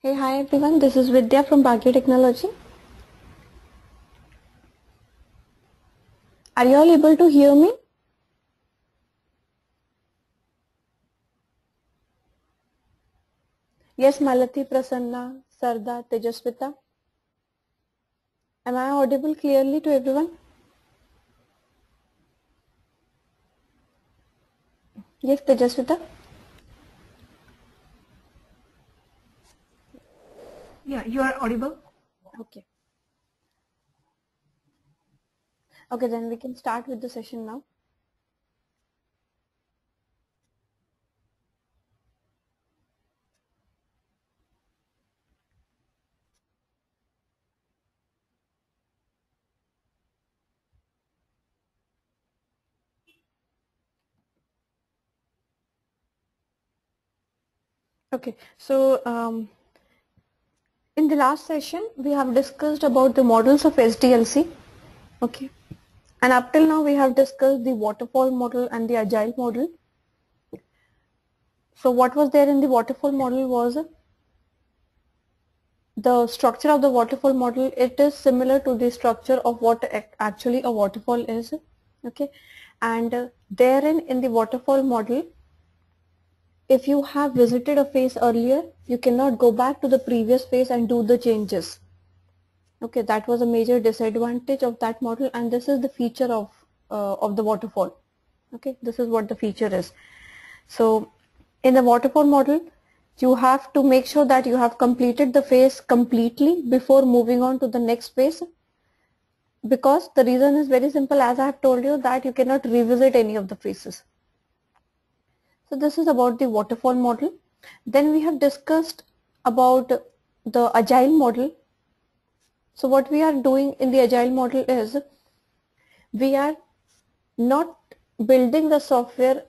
Hey, hi everyone, this is Vidya from Bhagya Technology. Are you all able to hear me? Yes, Malati, Prasanna, Sarda, Tejaswita. Am I audible clearly to everyone? Yes, Tejaswita. Yeah, you are audible. Okay. Okay, then we can start with the session now. Okay, so in the last session, we have discussed about the models of SDLC. Okay. And up till now, we have discussed the waterfall model and the agile model. So what was there in the waterfall model was the structure of the waterfall model. It is similar to the structure of what actually a waterfall is. Okay. And therein in the waterfall model, if you have visited a phase earlier, you cannot go back to the previous phase and do the changes. Okay, that was a major disadvantage of that model, and this is the feature of the waterfall. Okay, this is what the feature is. So in the waterfall model, you have to make sure that you have completed the phase completely before moving on to the next phase, because the reason is very simple, as I have told you, that you cannot revisit any of the phases. So this is about the waterfall model. Then we have discussed about the agile model. So what we are doing in the agile model is we are not building the software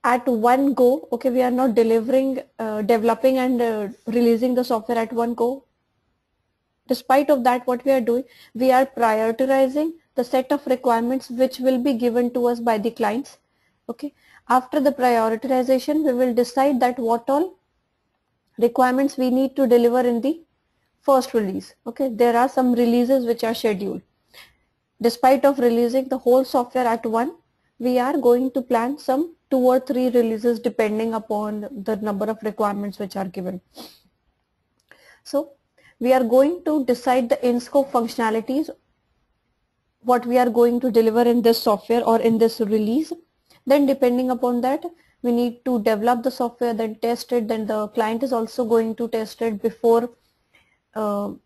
at one go. Okay, we are not developing and releasing the software at one go. Despite of that, what we are doing, we are prioritizing the set of requirements which will be given to us by the clients. Okay, after the prioritization, we will decide that what all requirements we need to deliver in the first release. Okay, there are some releases which are scheduled. Despite of releasing the whole software at one, we are going to plan some 2 or 3 releases depending upon the number of requirements which are given. So we are going to decide the in-scope functionalities, what we are going to deliver in this software or in this release. Then depending upon that, we need to develop the software, then test it, then the client is also going to test it before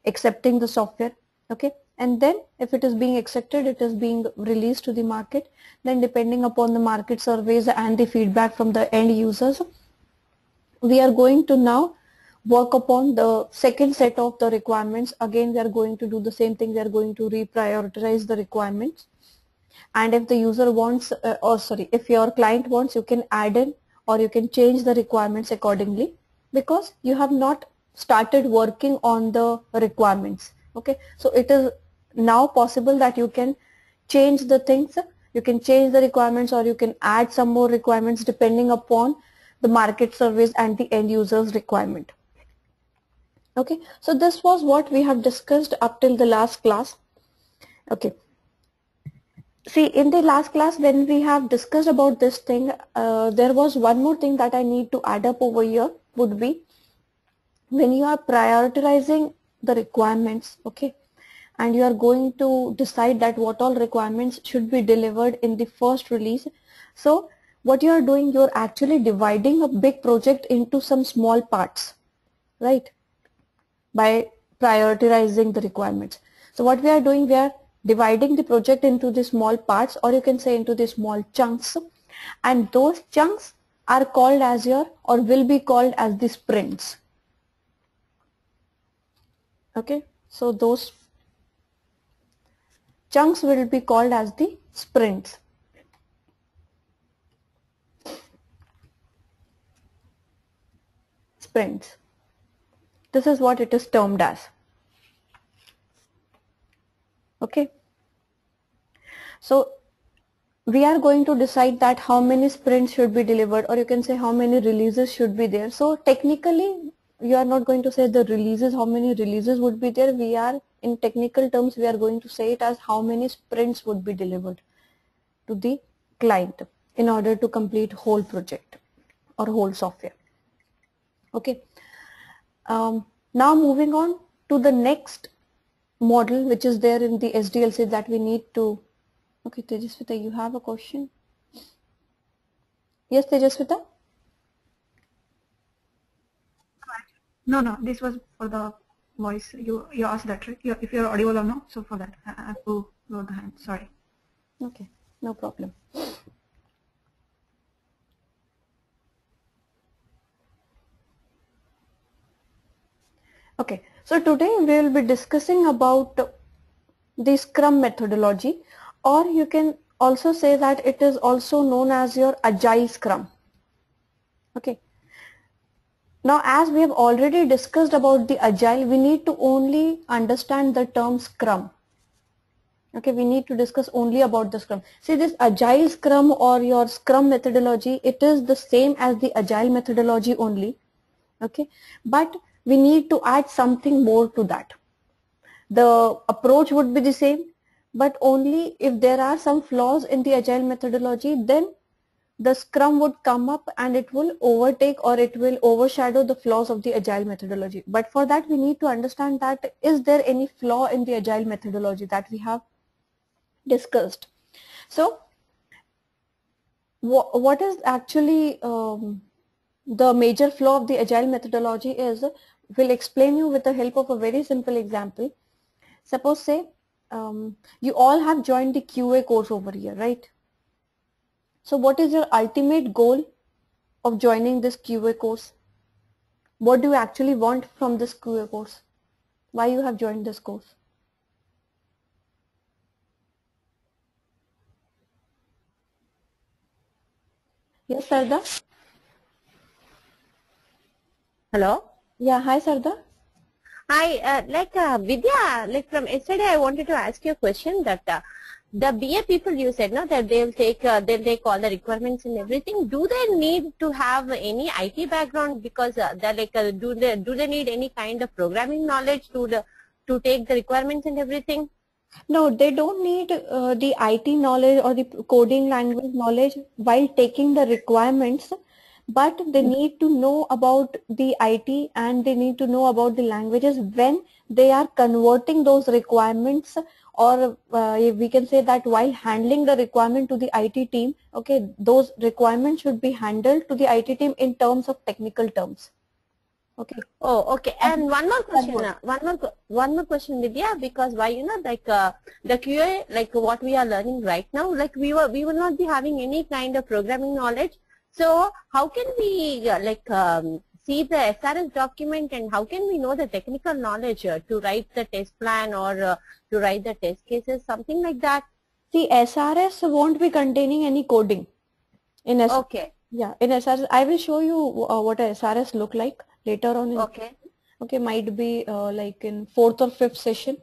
accepting the software. Okay, and then if it is being accepted, it is being released to the market. Then depending upon the market surveys and the feedback from the end users, we are going to now work upon the second set of the requirements. Again, we are going to do the same thing. We are going to reprioritize the requirements, and if the user wants if your client wants, you can add in or you can change the requirements accordingly, because you have not started working on the requirements. Okay, so it is now possible that you can change the things, you can change the requirements or you can add some more requirements depending upon the market surveys and the end users requirement. Okay, so this was what we have discussed up till the last class. Okay, see, in the last class when we have discussed about this thing, there was one more thing that I need to add up over here, would be when you are prioritizing the requirements, okay, and you are going to decide that what all requirements should be delivered in the first release. So what you are doing, you're actually dividing a big project into some small parts, right, by prioritizing the requirements. So what we are doing, we are dividing the project into the small parts, or you can say into the small chunks, and those chunks are called as your, or will be called as the sprints. Okay, so those chunks will be called as the sprints. Sprints. This is what it is termed as. Okay, so we are going to decide that how many sprints should be delivered, or you can say how many releases should be there. So technically you are not going to say the releases, how many releases would be there. We are, in technical terms, we are going to say it as how many sprints would be delivered to the client in order to complete whole project or whole software. Okay. Now moving on to the next model which is there in the SDLC that we need to. Okay, Tejaswita, you have a question? Yes, Tejaswita? No, no, this was for the voice. You asked that, right? If you're audible or not. So for that, I have to lower the hand. Sorry. Okay, no problem. Okay, so today we will be discussing about the Scrum methodology, or you can also say that it is also known as your Agile Scrum. Okay. Now, as we have already discussed about the Agile, we need to only understand the term Scrum. Okay, we need to discuss only about the Scrum. See, this Agile Scrum or your Scrum methodology, it is the same as the Agile methodology only. Okay, but we need to add something more to that. The approach would be the same, but only if there are some flaws in the Agile methodology, then the Scrum would come up and it will overtake or it will overshadow the flaws of the Agile methodology. But for that, we need to understand that is there any flaw in the Agile methodology that we have discussed. So what is actually the major flaw of the Agile methodology is, we'll explain you with the help of a very simple example. Suppose say you all have joined the QA course over here, right? So what is your ultimate goal of joining this QA course? What do you actually want from this QA course? Why you have joined this course? Yes, Sarda? Hello. Yeah, hi Sarda. Hi, Vidya, like from yesterday I wanted to ask you a question that the BA people you said, no, that they'll take all the requirements and everything. Do they need to have any IT background, because they're like, do they need any kind of programming knowledge to take the requirements and everything? No, they don't need the IT knowledge or the coding language knowledge while taking the requirements, but they need to know about the IT and they need to know about the languages when they are converting those requirements, or we can say that while handling the requirement to the IT team, okay, those requirements should be handled to the IT team in terms of technical terms. Okay. Oh, okay. And one more question, one more question, Vidya, because why, like the QA, like what we are learning right now, like we will not be having any kind of programming knowledge. So how can we see the SRS document, and how can we know the technical knowledge to write the test plan or to write the test cases, something like that? See, SRS won't be containing any coding in SRS. Okay. Yeah, in SRS, I will show you what a SRS look like later on. Okay. Okay, might be like in 4th or 5th session.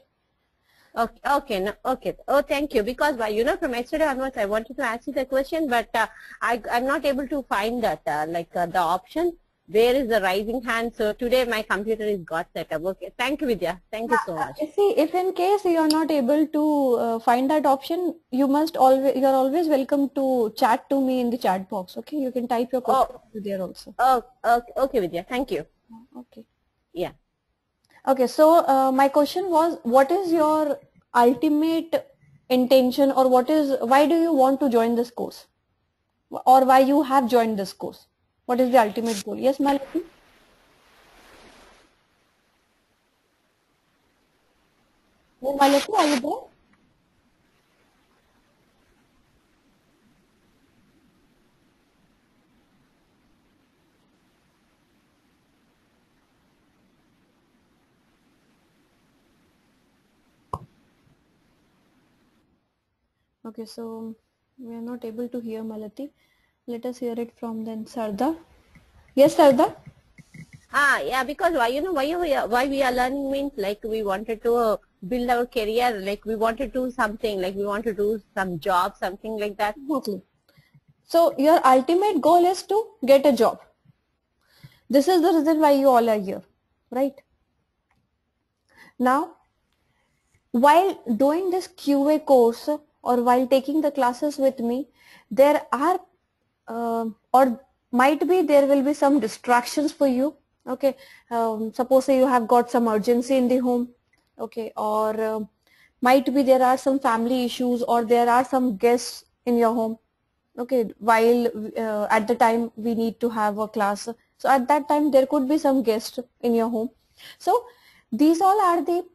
Okay, okay, no, okay. Oh, thank you. Because from yesterday onwards, I wanted to ask you the question, but I'm not able to find that, the option. Where is the rising hand? So today my computer is got set up. Okay, thank you, Vidya. Thank you so much. See, if in case you are not able to find that option, you are always welcome to chat to me in the chat box. Okay, you can type your question there also. Oh, okay, Vidya. Thank you. Okay. Yeah. Okay, so my question was, what is your ultimate intention, or why do you want to join this course, or why you have joined this course? What is the ultimate goal? Yes, Malati? Yes, Malati, are you there? Okay, so we are not able to hear Malati. Let us hear it from then Sarda. Yes, Sarda? Yeah, because why we are learning means, like, we wanted to build our career, like we wanted to do something, like we want to do some job, something like that. Exactly. So your ultimate goal is to get a job. This is the reason why you all are here. right? Now, while doing this QA course or while taking the classes with me, there are or might be there will be some distractions for you. Okay, suppose say you have got some urgency in the home. Okay, or might be there are some family issues or there are some guests in your home. Okay, while at the time we need to have a class, so at that time there could be some guest in your home. So these all are the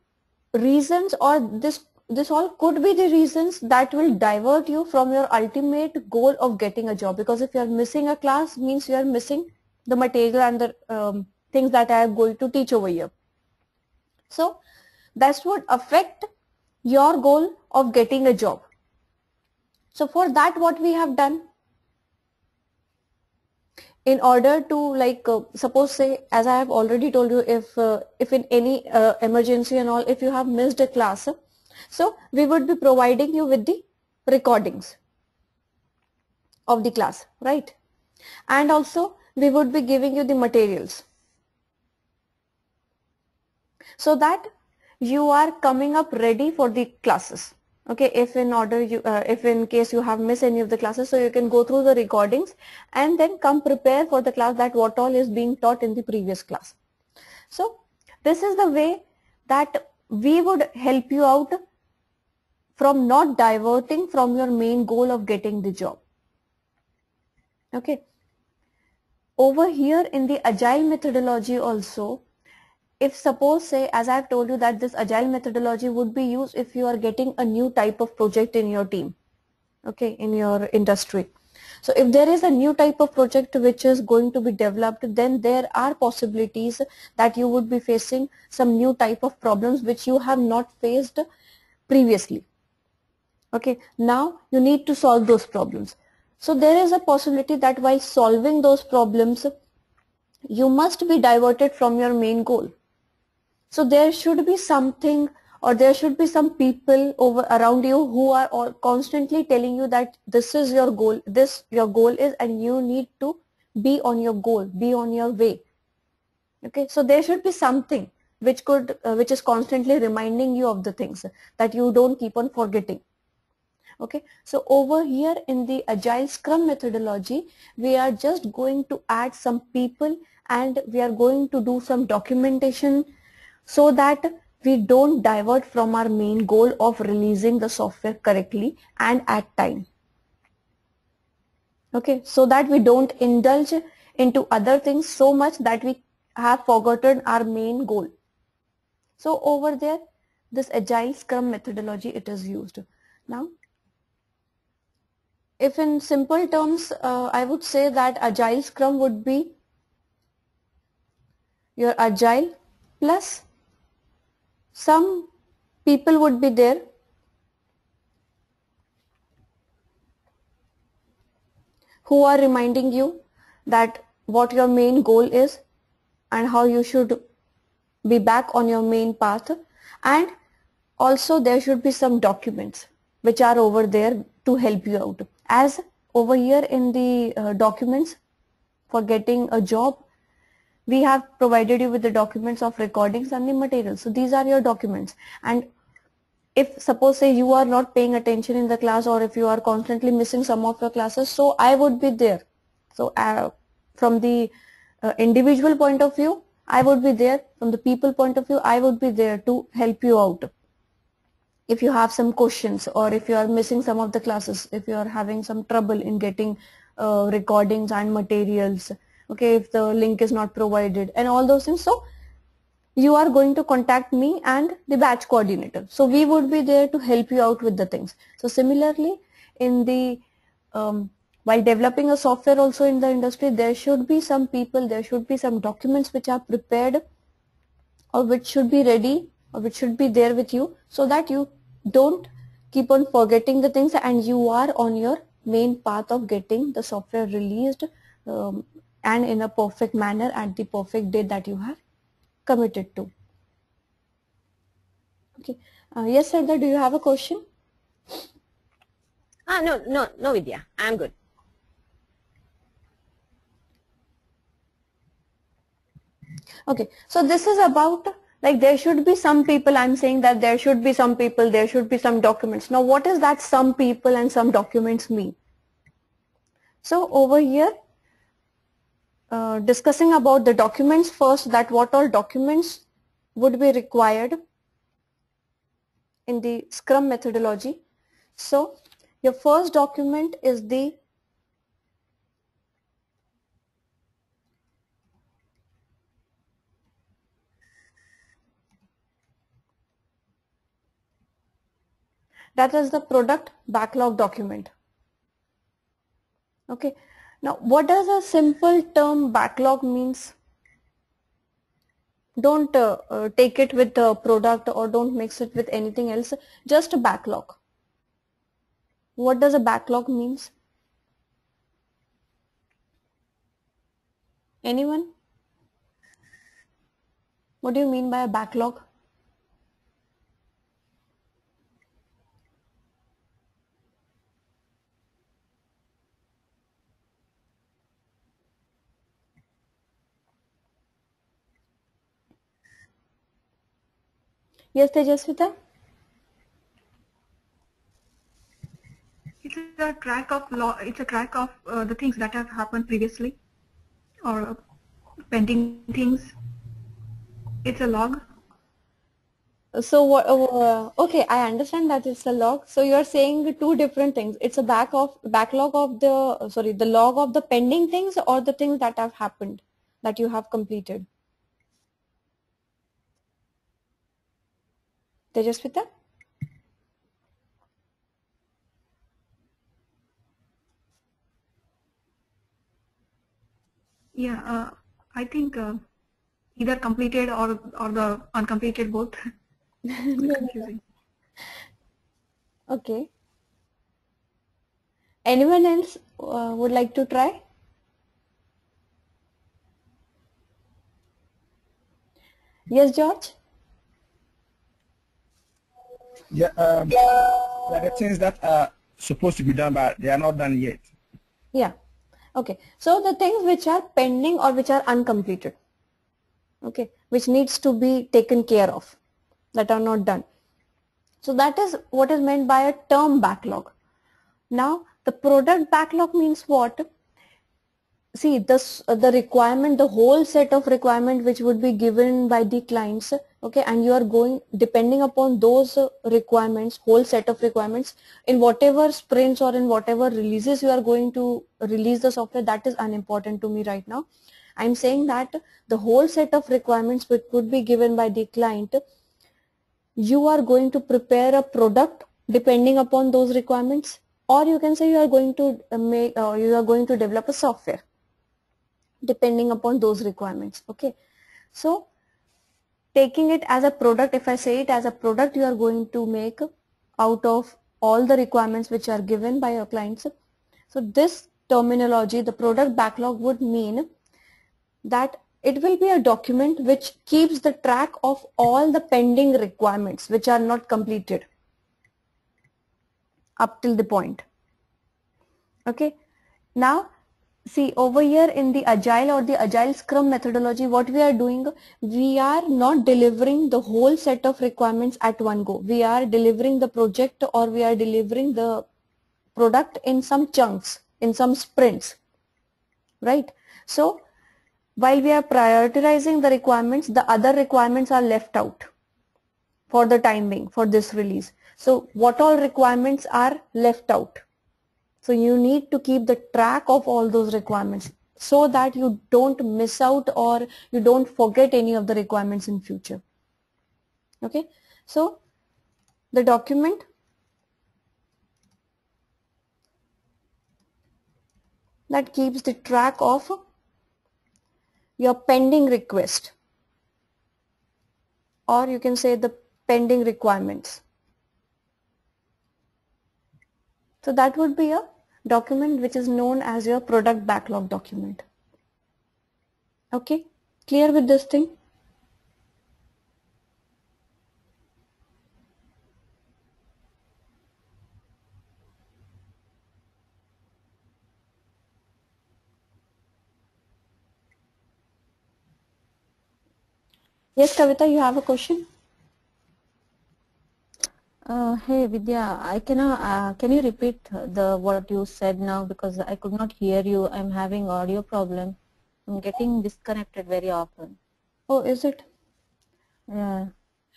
reasons, or this all could be the reasons that will divert you from your ultimate goal of getting a job, because if you are missing a class means you are missing the material and the things that I am going to teach over here. So that would affect your goal of getting a job. So for that, what we have done, in order to suppose say, as I have already told you, if in any emergency and all, if you have missed a class, so we would be providing you with the recordings of the class, right? And also we would be giving you the materials, so that you are coming up ready for the classes. Okay, if in order you if in case you have missed any of the classes, so you can go through the recordings and then come prepare for the class, that what all is being taught in the previous class. So this is the way that we would help you out from not diverting from your main goal of getting the job. Okay, over here in the agile methodology also, if suppose say, as I have told you, that this agile methodology would be used if you are getting a new type of project in your team, okay, in your industry. So if there is a new type of project which is going to be developed, then there are possibilities that you would be facing some new type of problems which you have not faced previously. Okay, now you need to solve those problems. So there is a possibility that while solving those problems, you must be diverted from your main goal. So there should be something, or there should be some people over around you who are all constantly telling you that this is your goal, this your goal is, and you need to be on your goal, be on your way. Okay, so there should be something which could which is constantly reminding you of the things that you don't keep on forgetting. Okay, so over here in the agile scrum methodology, we are just going to add some people and we are going to do some documentation, so that we don't divert from our main goal of releasing the software correctly and at time. Okay, so that we don't indulge into other things so much that we have forgotten our main goal. So over there, this agile scrum methodology, it is used. Now, if in simple terms, I would say that agile scrum would be your agile plus some people would be there who are reminding you that what your main goal is and how you should be back on your main path, and also there should be some documents which are over there to help you out. As over here in the documents for getting a job, we have provided you with the documents of recordings and the materials. So these are your documents, and if suppose say you are not paying attention in the class, or if you are constantly missing some of your classes, so I would be there. So from the individual point of view, I would be there. From the people point of view, I would be there to help you out. If you have some questions, or if you are missing some of the classes, if you are having some trouble in getting recordings and materials, okay, if the link is not provided and all those things, so you are going to contact me and the batch coordinator. So we would be there to help you out with the things. So similarly, in the while developing a software also in the industry, there should be some people, there should be some documents which are prepared, or which should be ready, or which should be there with you, so that you don't keep on forgetting the things and you are on your main path of getting the software released and in a perfect manner at the perfect date that you have committed to. Okay. Yes, Sardar, do you have a question? No, Vidya. I'm good. Okay, so this is about like there should be some people. I'm saying that there should be some people, there should be some documents. Now what is that some people and some documents mean? So over here, discussing about the documents first, that what all documents would be required in the Scrum methodology. So your first document is the product backlog document. Okay. Now what does a simple term backlog means? Don't take it with the product or don't mix it with anything else. Just a backlog. What does a backlog means? Anyone? What do you mean by a backlog? Yes, Tejaswita? It's a track of it's a track of the things that have happened previously or pending things. It's a log. So what? Okay, I understand that it's a log. So you are saying two different things. It's a backlog of the sorry, the log of the pending things or the things that have happened that you have completed. Tejaswita? Yeah, I think either completed or the uncompleted both. It's confusing. Okay. Anyone else would like to try? Yes, George? Yeah, there are the things that are supposed to be done, but they are not done yet. Yeah. Okay. So the things which are pending or which are uncompleted. Okay. Which needs to be taken care of, that are not done. So that is what is meant by a term backlog. Now the product backlog means what? See, this the requirement, the whole set of requirement which would be given by the clients, okay, and you are going depending upon those requirements, whole set of requirements, in whatever sprints or in whatever releases you are going to release the software. That is unimportant to me right now. I'm saying that the whole set of requirements which would be given by the client, you are going to prepare a product depending upon those requirements, or you can say you are going to you are going to develop a software depending upon those requirements. Okay, so taking it as a product, if I say it as a product, you are going to make out of all the requirements which are given by your clients. So this terminology, the product backlog, would mean that it will be a document which keeps the track of all the pending requirements which are not completed up till the point. Okay, now see over here in the agile or the agile scrum methodology, what we are doing, we are not delivering the whole set of requirements at one go. We are delivering the project or we are delivering the product in some chunks, in some sprints, right? So while we are prioritizing the requirements, the other requirements are left out for the time being for this release. So what all requirements are left out? So you need to keep the track of all those requirements so that you don't miss out or you don't forget any of the requirements in future. Okay, so the document that keeps the track of your pending request, or you can say the pending requirements. So that would be a document which is known as your product backlog document. Okay, clear with this thing? Yes, Kavita, you have a question? Hey Vidya, I cannot. Can you repeat the what you said now, because I could not hear you. I'm having audio problem. I'm getting disconnected very often. Oh, is it? Yeah.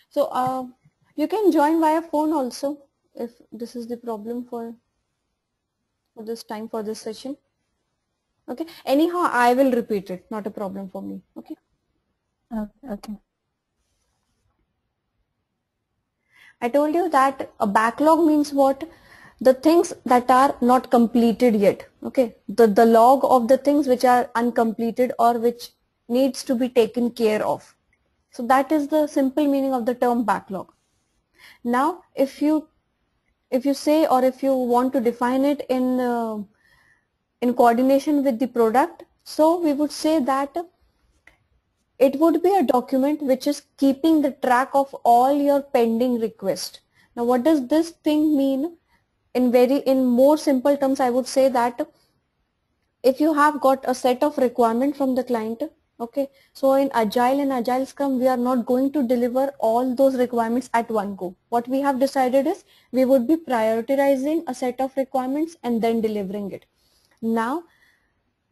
So you can join via phone also if this is the problem for this time, for this session. Okay. Anyhow, I will repeat it. Not a problem for me. Okay. Okay. I told you that a backlog means what? The things that are not completed yet. Okay. The log of the things which are uncompleted or which needs to be taken care of. So that is the simple meaning of the term backlog. Now, if you say, or if you want to define it in coordination with the product, so we would say that it would be a document which is keeping the track of all your pending requests. Now, what does this thing mean? In more simple terms, I would say that if you have got a set of requirement from the client, okay, so in agile scrum, we are not going to deliver all those requirements at one go. What we have decided is we would be prioritizing a set of requirements and then delivering it. Now,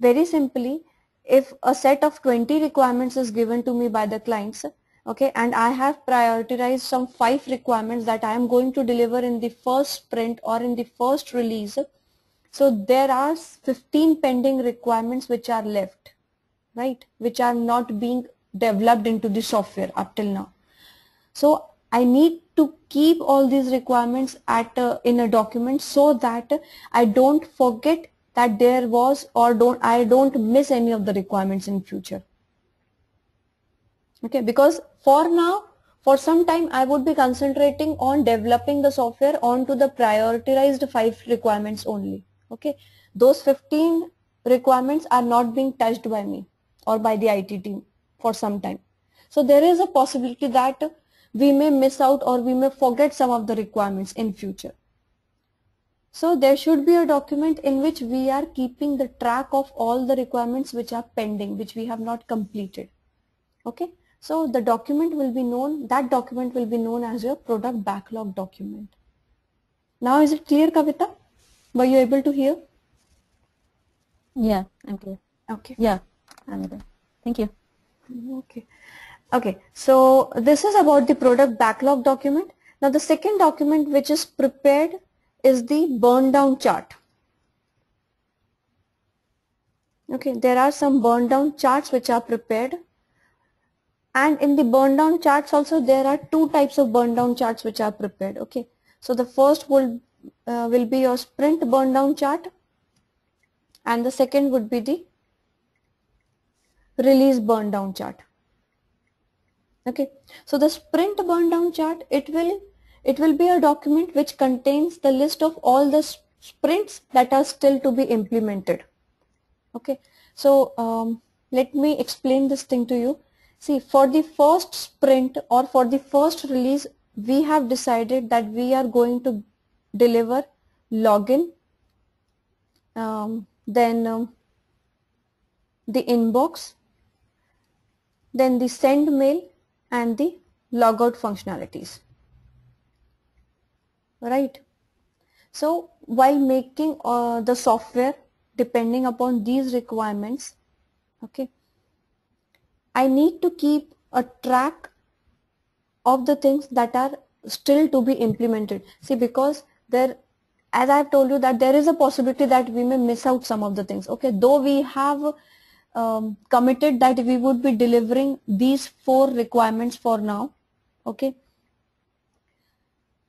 very simply, if a set of 20 requirements is given to me by the clients, okay, and I have prioritized some 5 requirements that I am going to deliver in the first sprint or in the first release, so there are 15 pending requirements which are left, right, which are not being developed into the software up till now. So I need to keep all these requirements in a document so that I don't forget that there was, or I don't miss any of the requirements in future. Okay, because for now, for some time, I would be concentrating on developing the software onto the prioritized 5 requirements only. Okay, those 15 requirements are not being touched by me or by the IT team for some time. So there is a possibility that we may miss out or we may forget some of the requirements in future. So there should be a document in which we are keeping the track of all the requirements which are pending, which we have not completed. Okay, so the document will be known, that document will be known as your product backlog document. Now is it clear, Kavita? Were you able to hear? Yeah, I'm clear. Okay. Yeah, I'm there. Thank you. Okay. Okay, so this is about the product backlog document. Now the second document which is prepared is the burn down chart. Okay, there are some burn down charts which are prepared, and in the burn down charts also there are 2 types of burn down charts which are prepared. Okay, so the first will be your sprint burn down chart, and the second would be the release burn down chart. Okay, so the sprint burn down chart, it will be a document which contains the list of all the sprints that are still to be implemented. Okay, so let me explain this thing to you. See, for the first sprint or for the first release, we have decided that we are going to deliver login, then the inbox, then the send mail, and the logout functionalities, right? So while making the software depending upon these requirements, okay, I need to keep a track of the things that are still to be implemented. See, because there, as I have told you, that there is a possibility that we may miss out some of the things. Okay, though we have committed that we would be delivering these 4 requirements for now. Okay,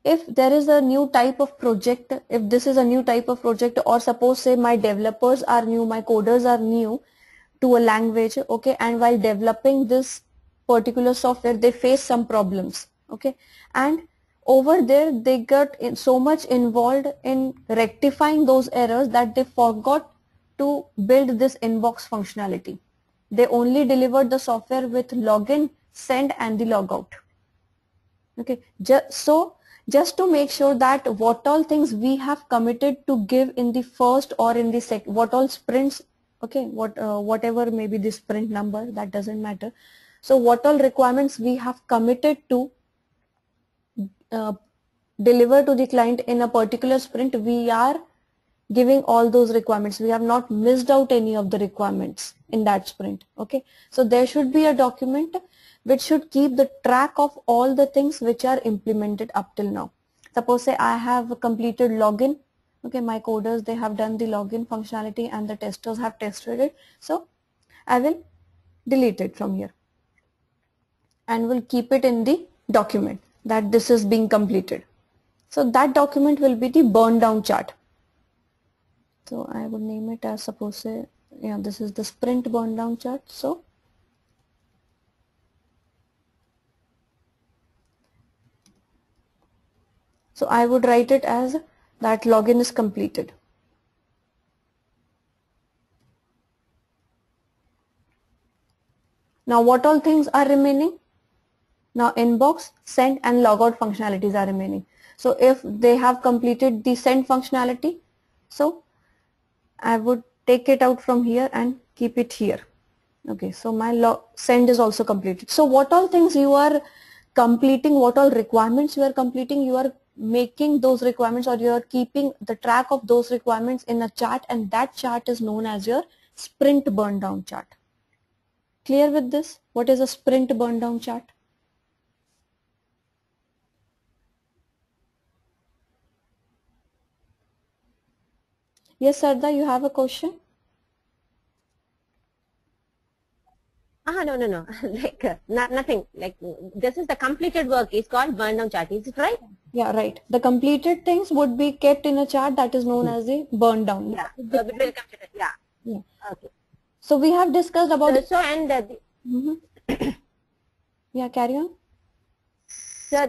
if there is a new type of project, if this is a new type of project, or suppose say my developers are new, my coders are new to a language, okay, and while developing this particular software they face some problems, okay, and over there they got so much involved in rectifying those errors that they forgot to build this inbox functionality. They only delivered the software with login, send, and the logout. Okay, just to make sure that what all things we have committed to give in the first or in the second, what all sprints, okay, whatever may be the sprint number, that doesn't matter. So what all requirements we have committed to deliver to the client in a particular sprint, we are giving all those requirements. We have not missed out any of the requirements in that sprint. Okay, so there should be a document which should keep the track of all the things which are implemented up till now. Suppose say I have completed login. Okay, my coders, they have done the login functionality and the testers have tested it. So I will delete it from here and will keep it in the document that this is being completed. So that document will be the burn down chart. So I would name it as, suppose say, yeah, this is the sprint burn down chart. So I would write it as that login is completed. Now what all things are remaining? Now inbox, send and logout functionalities are remaining. So if they have completed the send functionality, so I would take it out from here and keep it here. Okay, so my send is also completed. So what all things you are completing, what all requirements you are completing, you are making those requirements, or you are keeping the track of those requirements in a chart, and that chart is known as your sprint burn down chart. Clear with this? What is a sprint burn down chart? Yes, Sarda, you have a question? No. Like nothing. Like this is the completed work. It's called burn down chart. Is it right? Yeah, right. The completed things would be kept in a chart that is known as a burn down. Yeah. So we will come to that. Yeah. Yeah. Okay. So we have discussed about. So and yeah, carry on. So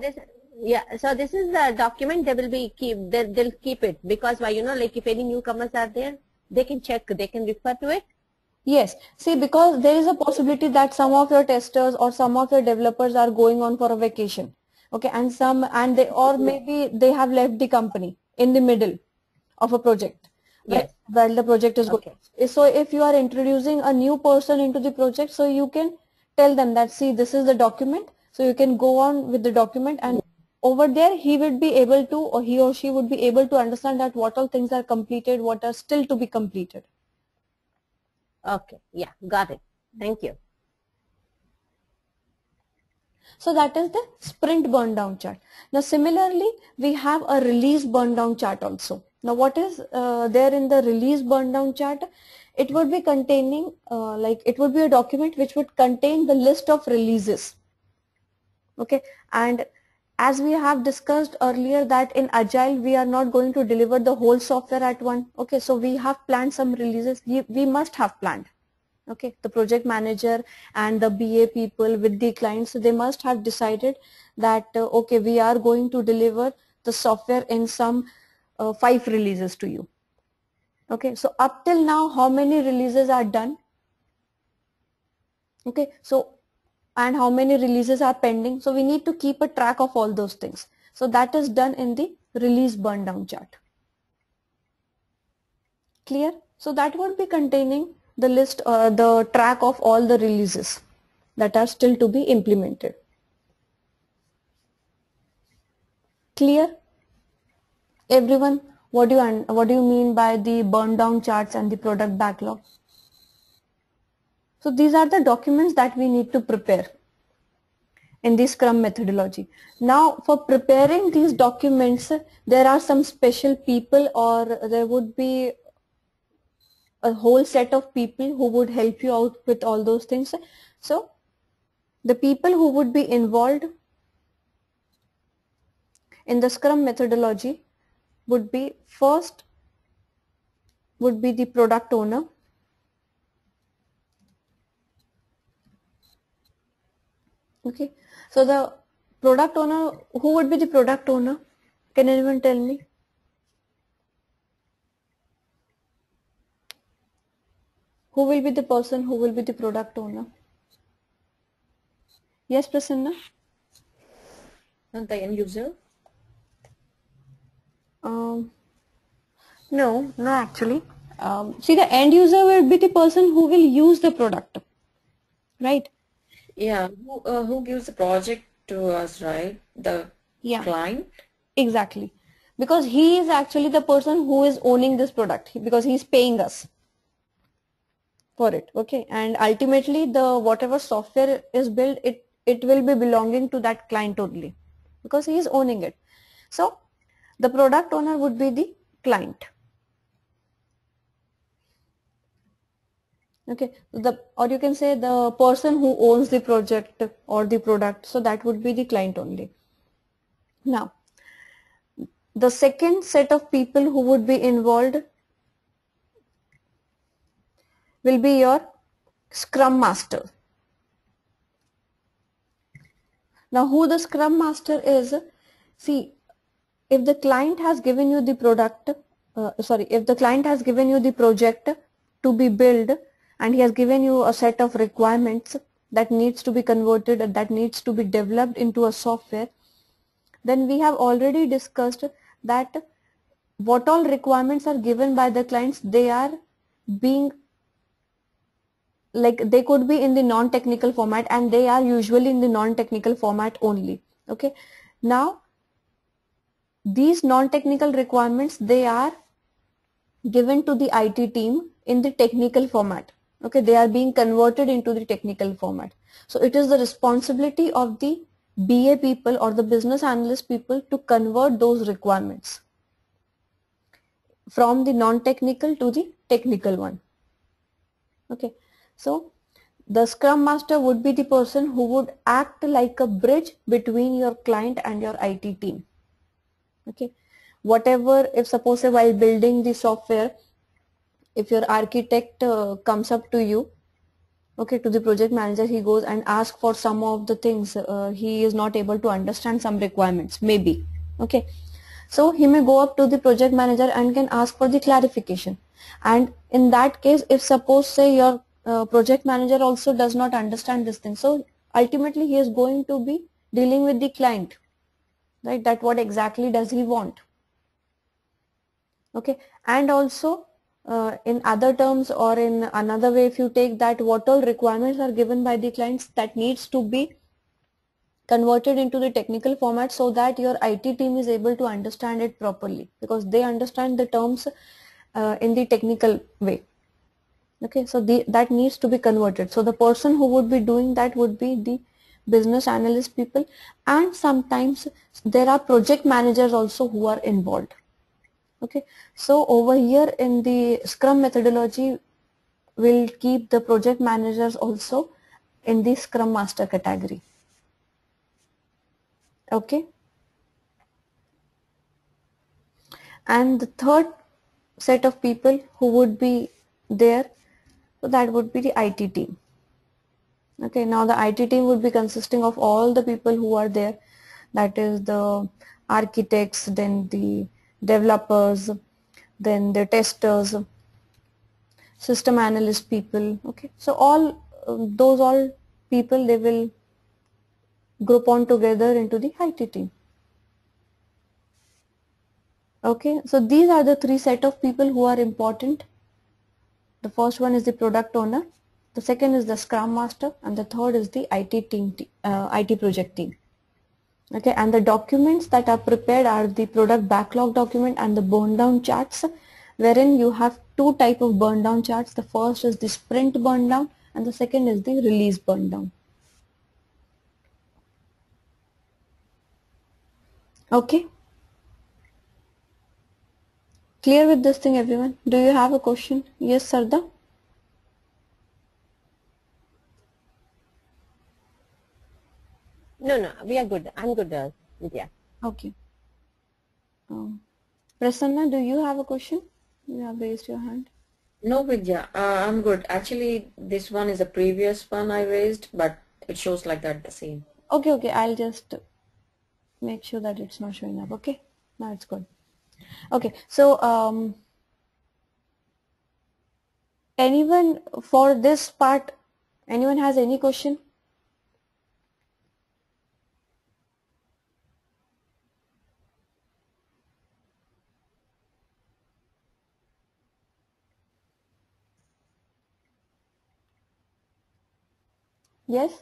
this is the document. They will be they'll keep it, because why, like if any newcomers are there, they can check, they can refer to it. Yes, see, because there is a possibility that some of your testers or some of your developers are going on for a vacation. Okay, and they, or maybe they have left the company in the middle of a project. Right? Yes. While the project is going. Okay. So if you are introducing a new person into the project, so you can tell them that, see, this is the document. So you can go on with the document, and over there he would be able to, or he or she would be able to understand that what all things are completed, what are still to be completed. Okay, yeah, got it. Thank you. So that is the sprint burn down chart. Now similarly, we have a release burn down chart also. Now what is there in the release burn down chart? It would be containing, it would be a document which would contain the list of releases. Okay, and as we have discussed earlier that in Agile, we are not going to deliver the whole software at one. Okay, so we have planned some releases. We must have planned. Okay, the project manager and the BA people with the clients, so they must have decided that, okay, we are going to deliver the software in some 5 releases to you. Okay, so up till now, how many releases are done? Okay, so and how many releases are pending. So we need to keep a track of all those things. So that is done in the release burn down chart. Clear? So that would be containing the list, the track of all the releases that are still to be implemented. Clear? Everyone, what do you mean by the burn down charts and the product backlog? So these are the documents that we need to prepare in the Scrum methodology. Now for preparing these documents, there are some special people, or there would be a whole set of people who would help you out with all those things. So the people who would be involved in the Scrum methodology would be, first would be the product owner. Okay, so the product owner, who would be the product owner? Can anyone tell me? Who will be the person who will be the product owner? Yes, Prasanna? Not the end user? No, actually. See, the end user will be the person who will use the product, right? Yeah, who gives the project to us, right? The Yeah, client? exactly. Because he is actually the person who is owning this product because he's paying us for it. Okay. And ultimately the whatever software is built, it will be belonging to that client only because he is owning it. So the product owner would be the client. Okay. Or you can say the person who owns the project or the product. So that would be the client only. Now, the second set of people who would be involved will be your Scrum Master. Now, who the Scrum Master is? See, if the client has given you the if the client has given you the project to be built and he has given you a set of requirements that needs to be converted, that needs to be developed into a software, then we have already discussed that what all requirements are given by the clients, they are being like they could be in the non-technical format and they are usually in the non-technical format only. Okay. Now, these non-technical requirements, they are given to the IT team in the technical format. Okay, they are being converted into the technical format. So it is the responsibility of the BA people or the business analyst people to convert those requirements from the non-technical to the technical one. Okay, so the Scrum Master would be the person who would act like a bridge between your client and your IT team. Okay, whatever, if suppose while building the software, if your architect comes up to you, okay, to the project manager, he goes and asks for some of the things, he is not able to understand some requirements, maybe. Okay, so he may go up to the project manager and can ask for the clarification. And in that case, if suppose say your project manager also does not understand this thing, so ultimately he is going to be dealing with the client, right, that what exactly does he want. Okay, and also in other terms or in another way, if you take that what all requirements are given by the clients, that needs to be converted into the technical format so that your IT team is able to understand it properly because they understand the terms in the technical way. Okay, so that needs to be converted. So the person who would be doing that would be the business analyst people, and sometimes there are project managers also who are involved. Okay, so over here in the Scrum methodology, we'll keep the project managers also in the Scrum Master category. Okay, and the third set of people who would be there, so that would be the IT team. Okay, now the IT team would be consisting of all the people who are there, that is the architects, then the developers, then the testers, system analyst people. Okay, so all those all people, they will group on together into the IT team. Okay, so these are the three set of people who are important. The first one is the product owner, the second is the Scrum Master, and the third is the IT team, IT project team. Okay, and the documents that are prepared are the product backlog document and the burn down charts, wherein you have two type of burn down charts. The first is the sprint burn down and the second is the release burn down. Okay, clear with this thing, everyone? Do you have a question? Yes, Sarda? No, we are good. I'm good, Vidya. Okay. Prasanna, do you have a question? You have raised your hand. No, Vidya, I'm good. Actually, this one is a previous one I raised, but it shows like that the same. Okay, I'll just make sure that it's not showing up. Okay, now it's good. Okay, so anyone for this part, anyone has any question? Yes?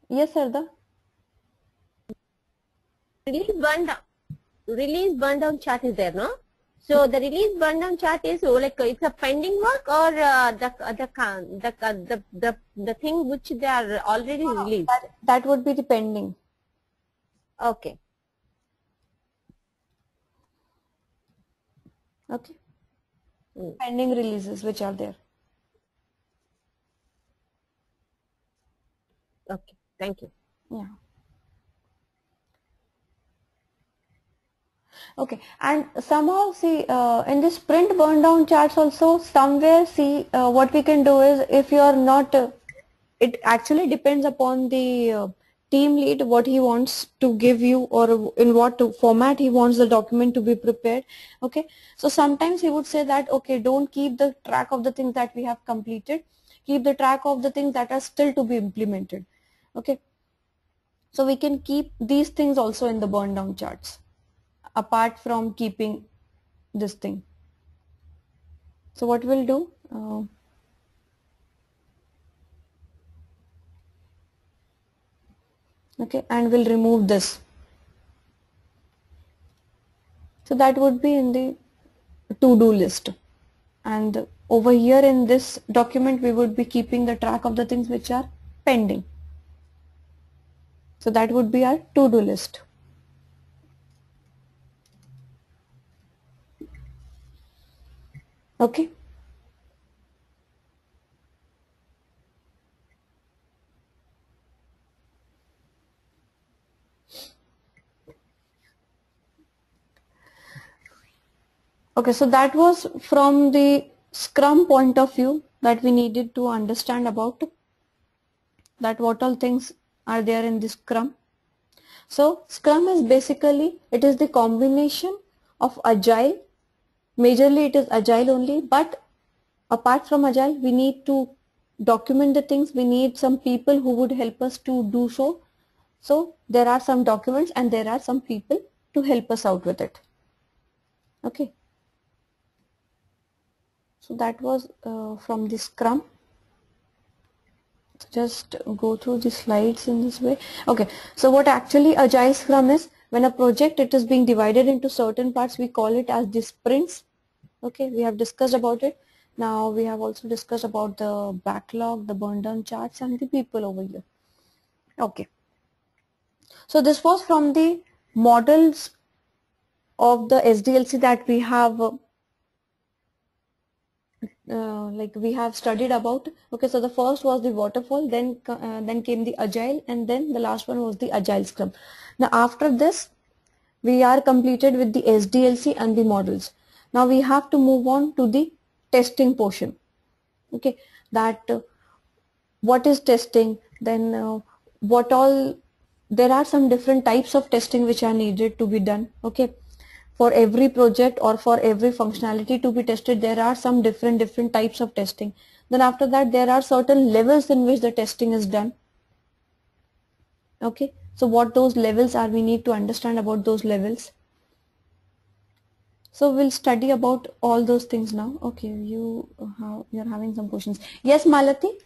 Yes, Sarda. Release burn down chart is there, no? So the release burn down chart is like it's a pending work or the thing which they are already released. That would be the pending. Okay. Okay. Mm. Pending releases which are there. Okay. Thank you. Yeah. Okay, and somehow see in the sprint burn down charts also somewhere see what we can do is if you are not it actually depends upon the team lead what he wants to give you or in what format he wants the document to be prepared. Okay, so sometimes he would say that okay, don't keep the track of the things that we have completed, keep the track of the things that are still to be implemented. Okay, so we can keep these things also in the burn down charts apart from keeping this thing. So what we'll do, okay, and we'll remove this. So that would be in the to-do list, and over here in this document we would be keeping the track of the things which are pending. So that would be our to-do list. Okay. Okay, so that was from the Scrum point of view that we needed to understand about that what all things are there in the Scrum. So Scrum is basically, it is the combination of Agile, majorly it is Agile only, but apart from Agile we need to document the things, we need some people who would help us to do so. So there are some documents and there are some people to help us out with it. Okay. So that was from the Scrum. Just go through the slides in this way. Okay, so what actually Agile Scrum is, when a project it is being divided into certain parts, we call it as the sprints. Okay, we have discussed about it. Now we have also discussed about the backlog, the burn down charts and the people over here. Okay, so this was from the models of the SDLC that we have like we have studied about. Okay, so the first was the waterfall, then came the Agile, and then the last one was the Agile Scrum. Now after this we are completed with the SDLC and the models. Now we have to move on to the testing portion. Okay, that what is testing, then what all, there are some different types of testing which are needed to be done. Okay, for every project or for every functionality to be tested, there are some different types of testing. Then after that there are certain levels in which the testing is done. Okay, so what those levels are, we need to understand about those levels. So we'll study about all those things now. Okay, you're having some questions. Yes, Malati?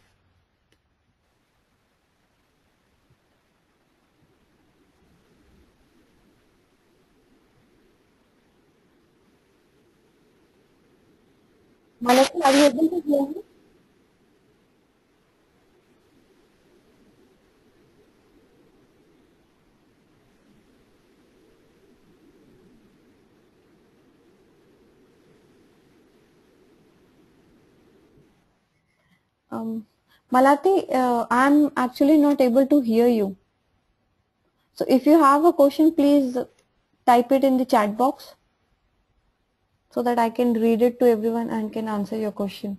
Malati, are you able to hear me? Malati, I'm actually not able to hear you. So if you have a question, please type it in the chat box so that I can read it to everyone and can answer your question.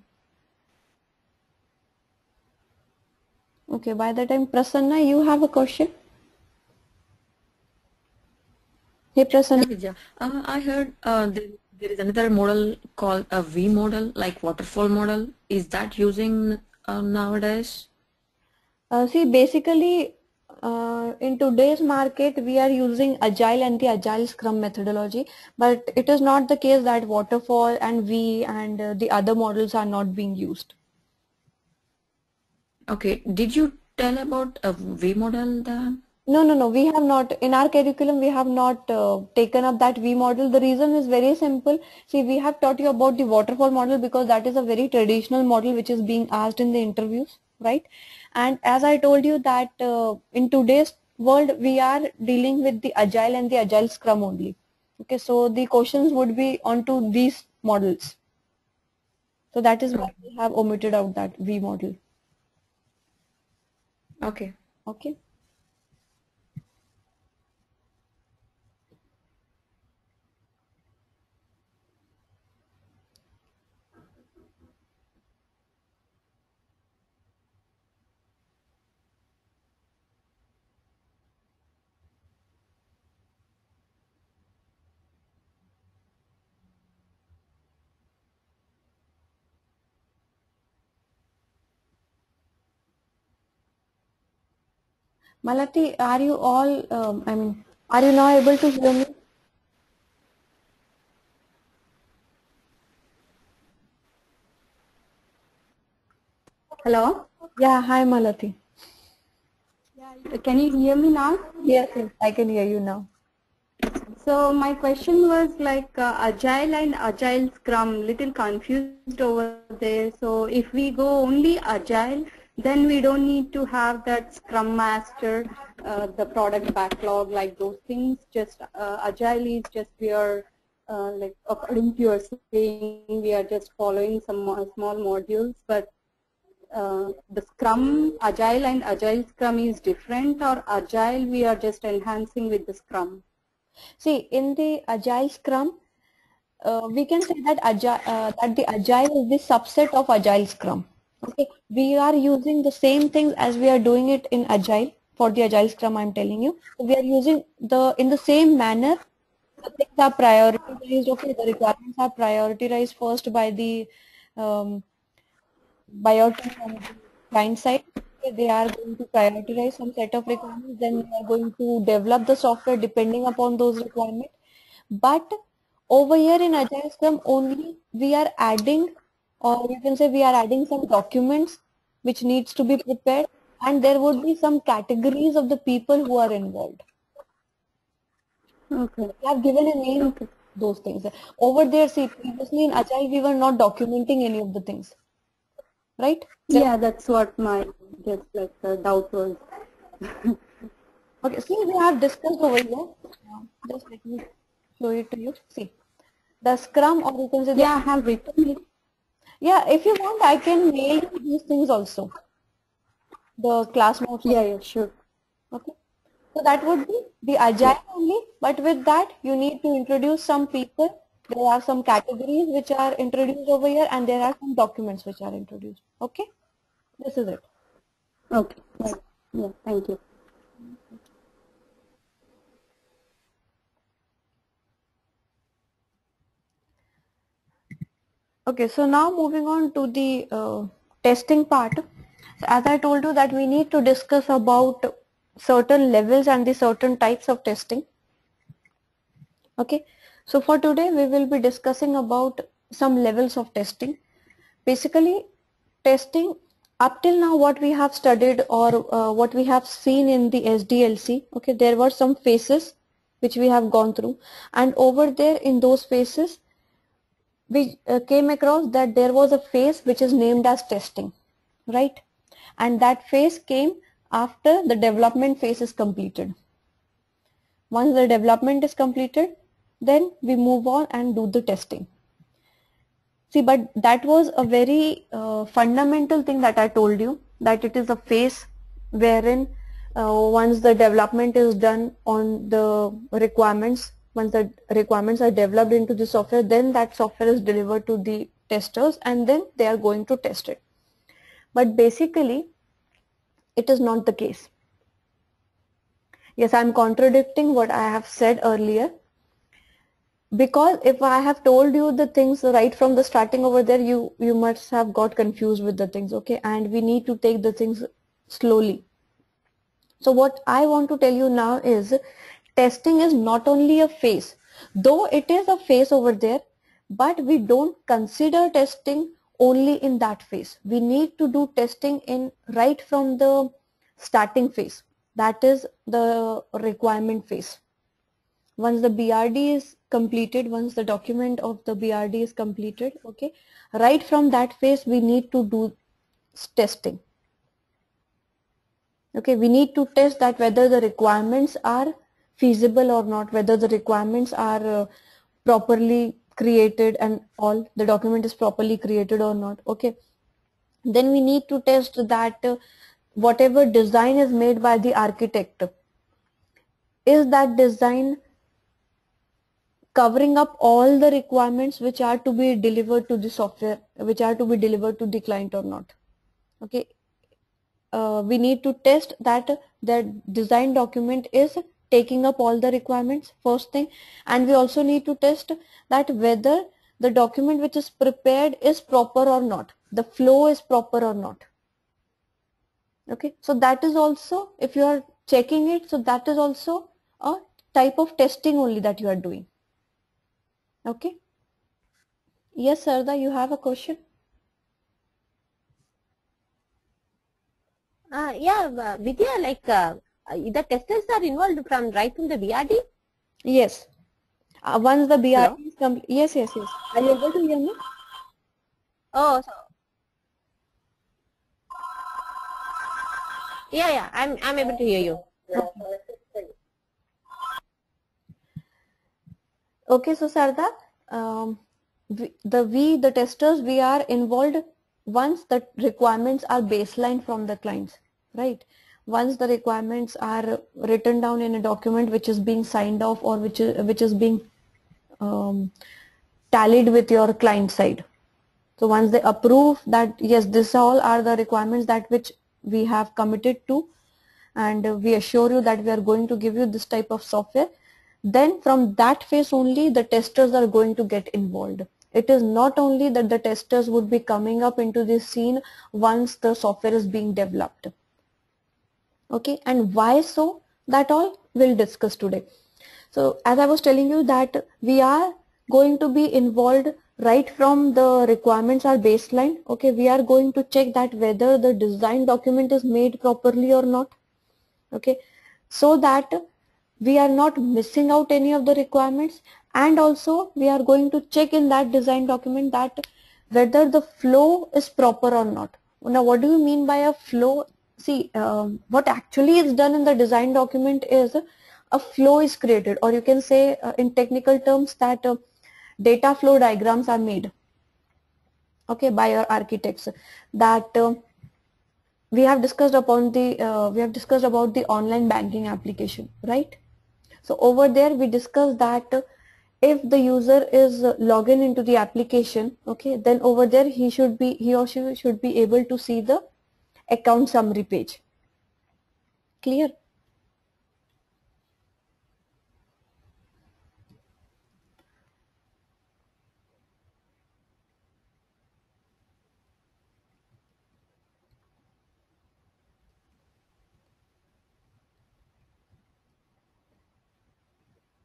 Okay, by the time Prasanna, you have a question? Hey Prasanna. Vidya, I heard there is another model called a V model, like waterfall model. Is that using nowadays? See, basically in today's market we are using Agile and the Agile Scrum methodology, but it is not the case that waterfall and V and the other models are not being used. Okay. Did you tell about a V model then? No. We have not, in our curriculum, we have not taken up that V model. The reason is very simple. See, we have taught you about the waterfall model because that is a very traditional model which is being asked in the interviews, right? And as I told you that in today's world, we are dealing with the agile and the agile scrum only. Okay, so the questions would be onto these models. So that is why we have omitted out that V model. Okay. Okay. Malati, are you all, are you now able to hear me? Hello? Yeah, hi Malati. Can you hear me now? Yes, I can hear you now. So my question was like Agile and Agile Scrum, little confused over there. So if we go only Agile, then we don't need to have that Scrum Master, the product backlog, like those things. Just Agile is just we are like according to your saying, we are just following some small modules, but the Scrum, Agile and Agile Scrum is different, or Agile we are just enhancing with the Scrum? See, in the Agile Scrum, we can say that the Agile is the subset of Agile Scrum. Okay, we are using the same things as we are doing it in Agile. For the Agile Scrum, I'm telling you, we are using in the same manner. The things are prioritized. Okay, the requirements are prioritized first by the by your team on the client side. Okay, they are going to prioritize some set of requirements, then they are going to develop the software depending upon those requirements. But over here in Agile Scrum only we are adding, or you can say we are adding some documents which needs to be prepared, and there would be some categories of the people who are involved. Okay. We have given a name to those things. Over there, see, previously in Agile we were not documenting any of the things. Right? Yeah, that's what my just like doubt was. Okay, see, we have discussed over here. Just let me show it to you. See, the Scrum, or you can say Yeah, I have written it. yeah, if you want, I can mail you these things also. The class notes. Yeah, sure. Okay. So that would be the Agile only, but with that you need to introduce some people. There are some categories which are introduced over here, and there are some documents which are introduced. Okay, this is it. Okay. Yeah, thank you. Okay, so now moving on to the testing part. So as I told you that we need to discuss about certain levels and the certain types of testing. Okay, so for today we will be discussing about some levels of testing. Basically, testing up till now what we have studied, or what we have seen in the SDLC, okay, there were some phases which we have gone through, and over there in those phases we came across that there was a phase which is named as testing, right? And that phase came after the development phase is completed. Once the development is completed, then we move on and do the testing. See, but that was a very fundamental thing that I told you, that it is a phase wherein once the development is done on the requirements, once the requirements are developed into the software, then that software is delivered to the testers and then they are going to test it. But basically, it is not the case. Yes, I am contradicting what I have said earlier. Because if I have told you the things right from the starting over there, you must have got confused with the things, okay? And we need to take the things slowly. So what I want to tell you now is testing is not only a phase, though it is a phase over there, but we don't consider testing only in that phase. We need to do testing in right from the starting phase. That is the requirement phase. Once the BRD is completed, once the document of the BRD is completed, okay, right from that phase we need to do testing. Okay, we need to test that whether the requirements are feasible or not, whether the requirements are properly created and all, the document is properly created or not. Okay, then we need to test that whatever design is made by the architect, is that design covering up all the requirements which are to be delivered to the software, which are to be delivered to the client or not. Okay, we need to test that the design document is taking up all the requirements, first thing, and we also need to test that whether the document which is prepared is proper or not, the flow is proper or not. Okay, so that is also, if you are checking it, so that is also a type of testing only that you are doing. Okay, yes Sarda, you have a question? Yeah, Vidya, like the testers are involved from right from the BRD? Yes. Once the BRD Hello? is complete, yes. Are you able to hear me? Oh, so yeah, I'm able to hear you. Okay, so Sarda, the testers, we are involved once the requirements are baseline from the clients, right? Once the requirements are written down in a document which is being signed off or which is being tallied with your client side. So once they approve that yes, this all are the requirements that which we have committed to, and we assure you that we are going to give you this type of software, then from that phase only the testers are going to get involved. It is not only that the testers would be coming up into this scene once the software is being developed. Okay, and why so? That all we'll discuss today. So as I was telling you that we are going to be involved right from the requirements are baseline. Okay, we are going to check that whether the design document is made properly or not. Okay, so that we are not missing out any of the requirements, and also we are going to check in that design document that whether the flow is proper or not. Now what do you mean by a flow? See, what actually is done in the design document is a flow is created, or you can say in technical terms that data flow diagrams are made, okay, by your architects. That we have discussed about the online banking application, right? So over there we discussed that if the user is login into the application, okay, then over there he or she should be able to see the account summary page. Clear?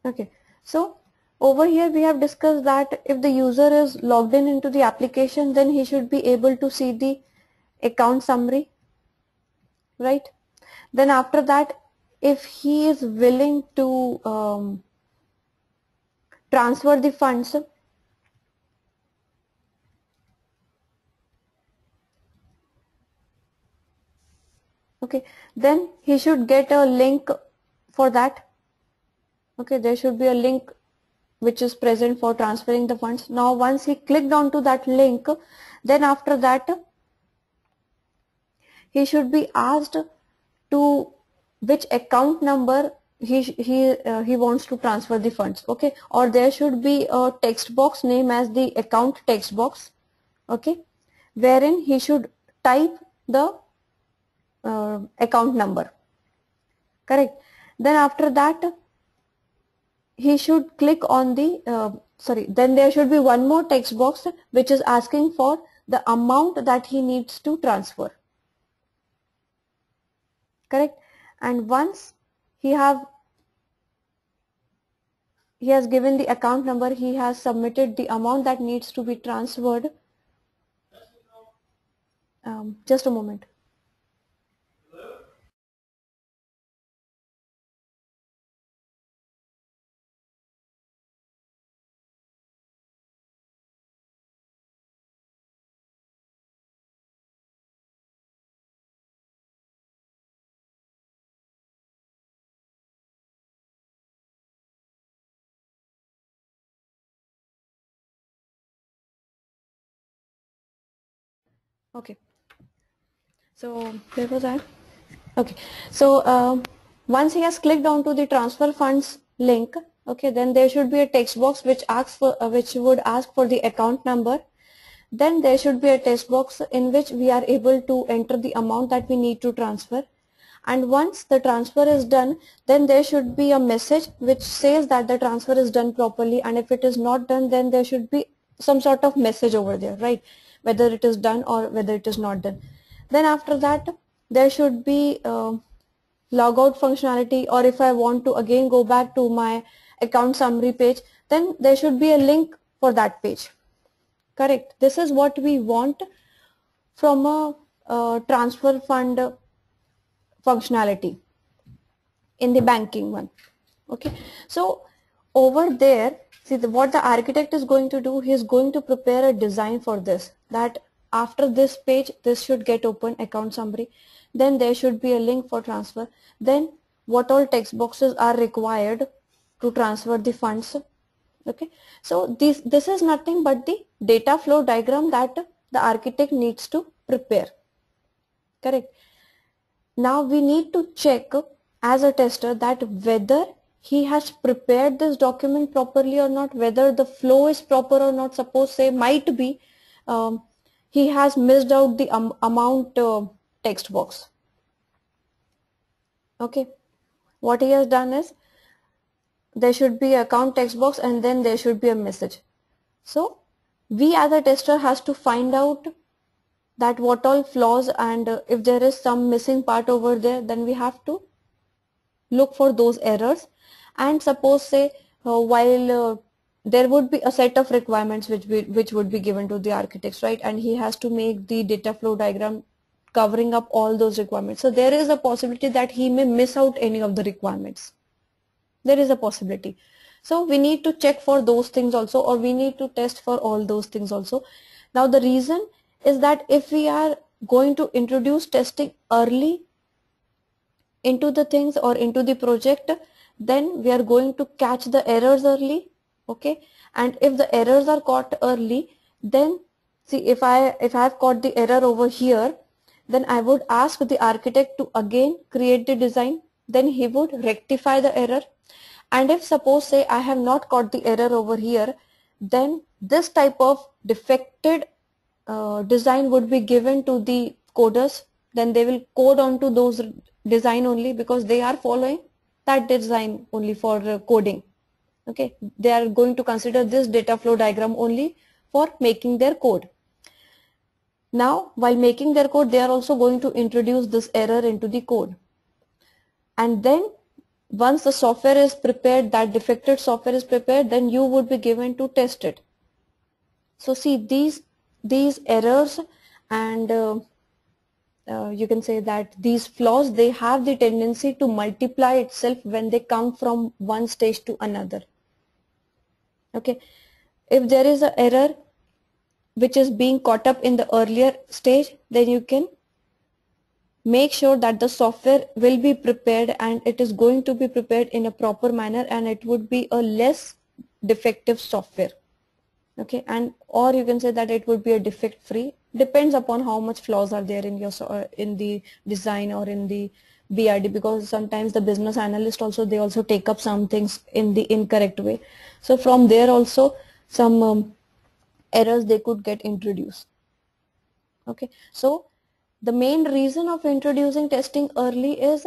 Okay, so over here we have discussed that if the user is logged in into the application, then he should be able to see the account summary, right? Then after that, if he is willing to transfer the funds, okay, then he should get a link for that. Okay, there should be a link which is present for transferring the funds. Now once he clicked onto that link, then after that he should be asked to which account number he wants to transfer the funds, okay, or there should be a text box named as the account text box, okay, wherein he should type the account number, correct. Then after that he should click on the then there should be one more text box which is asking for the amount that he needs to transfer, correct. And once he has given the account number, he has submitted the amount that needs to be transferred. Just a moment. Okay. So where was I? Okay. So once he has clicked onto the transfer funds link, okay, then there should be a text box which asks for which would ask for the account number. Then there should be a text box in which we are able to enter the amount that we need to transfer. And once the transfer is done, then there should be a message which says that the transfer is done properly, and if it is not done, then there should be some sort of message over there, right? Whether it is done or whether it is not done. Then after that, there should be logout functionality, or if I want to again go back to my account summary page, then there should be a link for that page. Correct. This is what we want from a transfer fund functionality in the banking one. Okay. So over there, see what the architect is going to do, he is going to prepare a design for this, that after this page, this should get open, account summary, then there should be a link for transfer, then what all text boxes are required to transfer the funds. Okay, so this is nothing but the data flow diagram that the architect needs to prepare. Correct. Now we need to check as a tester that whether he has prepared this document properly or not, whether the flow is proper or not. Suppose say might be he has missed out the amount text box. Okay, what he has done is there should be account text box and then there should be a message. So we as a tester has to find out that what all flaws, and if there is some missing part over there, then we have to look for those errors. And suppose say while there would be a set of requirements which would be given to the architects, right, and he has to make the data flow diagram covering up all those requirements. So there is a possibility that he may miss out any of the requirements. There is a possibility. So we need to check for those things also, or we need to test for all those things also. Now the reason is that if we are going to introduce testing early into the things or into the project, then we are going to catch the errors early. Okay, and if the errors are caught early, then see if I have caught the error over here, then I would ask the architect to again create the design, then he would rectify the error. And if suppose say I have not caught the error over here, then this type of defected design would be given to the coders. Then they will code onto those design only, because they are following that design only for coding. Okay, they are going to consider this data flow diagram only for making their code. Now while making their code, they are also going to introduce this error into the code, and then once the software is prepared, that defected software is prepared, then you would be given to test it. So see these errors and you can say that these flaws, they have the tendency to multiply itself when they come from one stage to another. Okay, if there is an error which is being caught up in the earlier stage, then you can make sure that the software will be prepared, and it is going to be prepared in a proper manner, and it would be a less defective software. Okay, and or you can say that it would be a defect free, depends upon how much flaws are there in your in the design or in the BRD, because sometimes the business analyst also, they also take up some things in the incorrect way. So from there also some errors they could get introduced. Okay, so the main reason of introducing testing early is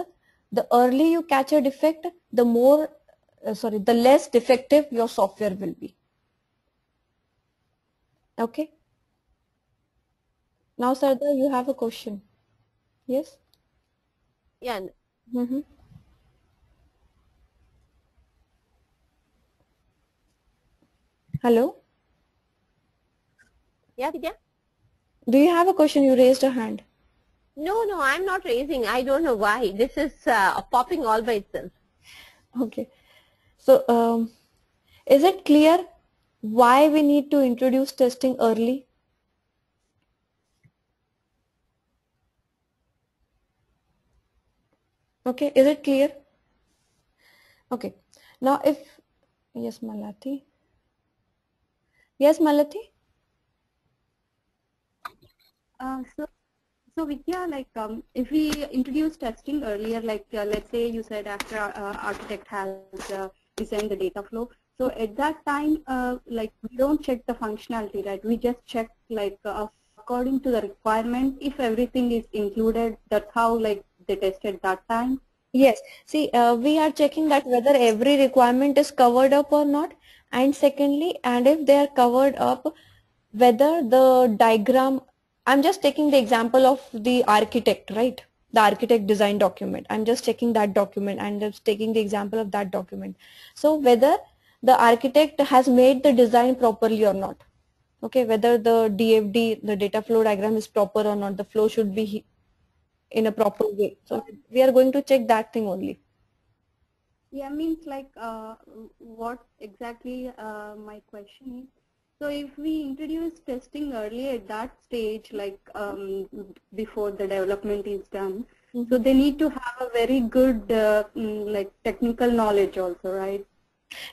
the early you catch a defect, the more the less defective your software will be. Okay. Now Sardar, you have a question. Yes? Yeah. Mm-hmm. Hello? Yeah, Vidya? Do you have a question? You raised a hand. No, I'm not raising. I don't know why. This is popping all by itself. Okay. So, is it clear why we need to introduce testing early? Okay, is it clear? Okay. Now if, yes, Malati. Yes, Malati? So Vidya, like if we introduce testing earlier, like let's say you said after architect has designed the data flow. So at that time, like we don't check the functionality, right? We just check like according to the requirement. If everything is included, that's how like they tested that time. Yes. See, we are checking that whether every requirement is covered up or not. And secondly, and if they are covered up, whether the diagram, I'm just taking the example of the architect, right? The architect design document. I'm just checking that document and just taking the example of that document. So whether the architect has made the design properly or not. Okay, whether the DFD, the data flow diagram is proper or not, the flow should be in a proper way. So we are going to check that thing only. Yeah, means like what exactly my question is. So if we introduce testing early at that stage, like before the development is done, so they need to have a very good like technical knowledge also, right?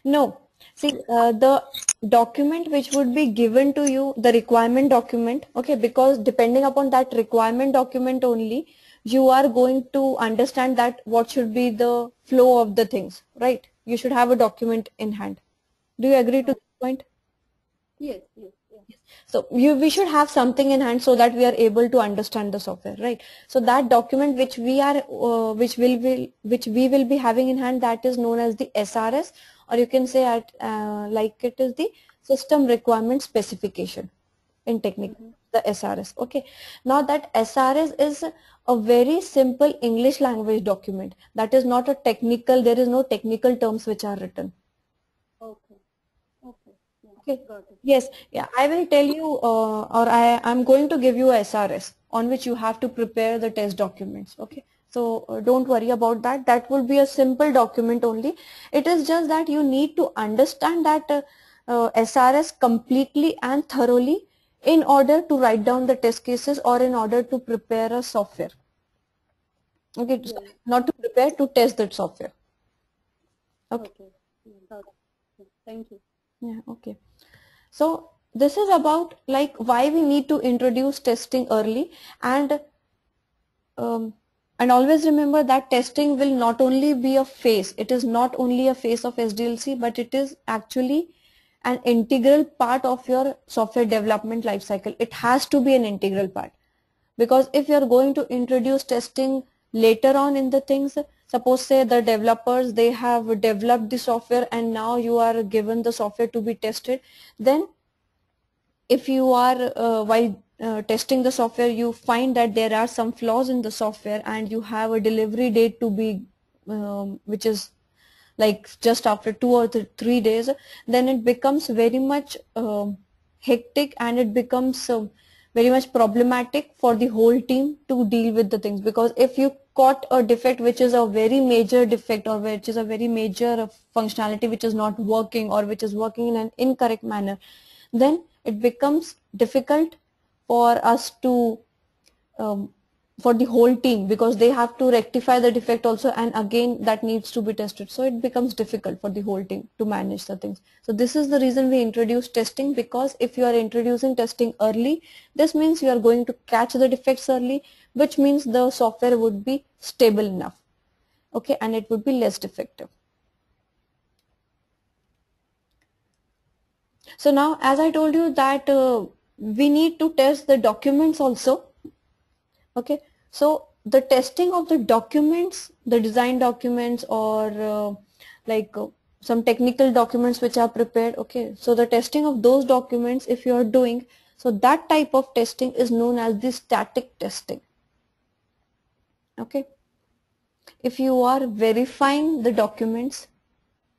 No. See, the document which would be given to you, the requirement document, okay, because depending upon that requirement document only, you are going to understand that what should be the flow of the things, right? You should have a document in hand. Do you agree to this point? Yes, yes, yes. So we should have something in hand so that we are able to understand the software, right? So that document which we are, which we will be having in hand, that is known as the SRS, or you can say at like it is the system requirement specification in technical, the SRS. Okay. Now that SRS is a very simple English language document. That is not a technical. There is no technical terms which are written. Okay. Okay. Yeah, Okay. got it. Yes. Yeah. I will tell you, or I'm going to give you a SRS on which you have to prepare the test documents. Okay. So don't worry about that. That will be a simple document only. It is just that you need to understand that SRS completely and thoroughly in order to write down the test cases or in order to prepare a software. Okay. So not to prepare, to test that software. Okay. Okay. Yeah, got it. Thank you. Yeah. Okay. So this is about like why we need to introduce testing early, and always remember that testing will not only be a phase, it is not only a phase of SDLC, but it is actually an integral part of your software development lifecycle. It has to be an integral part, because if you are going to introduce testing later on in the things, suppose say the developers, they have developed the software and now you are given the software to be tested, then if you are while testing the software, you find that there are some flaws in the software and you have a delivery date to be which is like just after 2 or 3 days, then it becomes very much hectic, and it becomes very much problematic for the whole team to deal with the things. Because if you caught a defect which is a very major defect, or which is a very major functionality which is not working, or which is working in an incorrect manner, then it becomes difficult for us to for the whole team, because they have to rectify the defect also, and again that needs to be tested. So it becomes difficult for the whole team to manage the things. So this is the reason we introduce testing, because if you are introducing testing early, this means you are going to catch the defects early, which means the software would be stable enough, okay, and it would be less defective. So now, as I told you that we need to test the documents also. Okay, so the testing of the documents, the design documents, or some technical documents which are prepared. Okay, so the testing of those documents, if you are doing, so that type of testing is known as the static testing. Okay, if you are verifying the documents,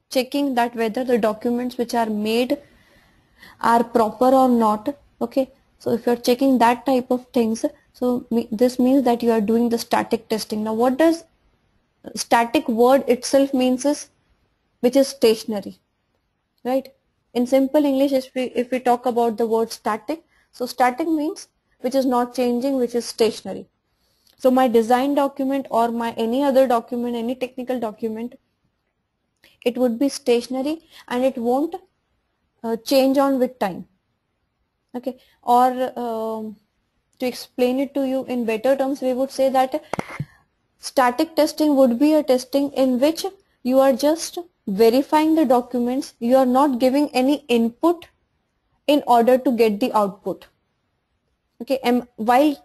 checking that whether the documents which are made are proper or not. Okay, so if you're checking that type of things, so this means that you are doing the static testing. Now what does static word itself means is, which is stationary, right? In simple English, if we talk about the word static, so static means which is not changing, which is stationary. So my design document or my any other document, any technical document, it would be stationary and it won't change on with time. Okay, or to explain it to you in better terms, we would say that static testing would be a testing in which you are just verifying the documents. You are not giving any input in order to get the output. Okay, and while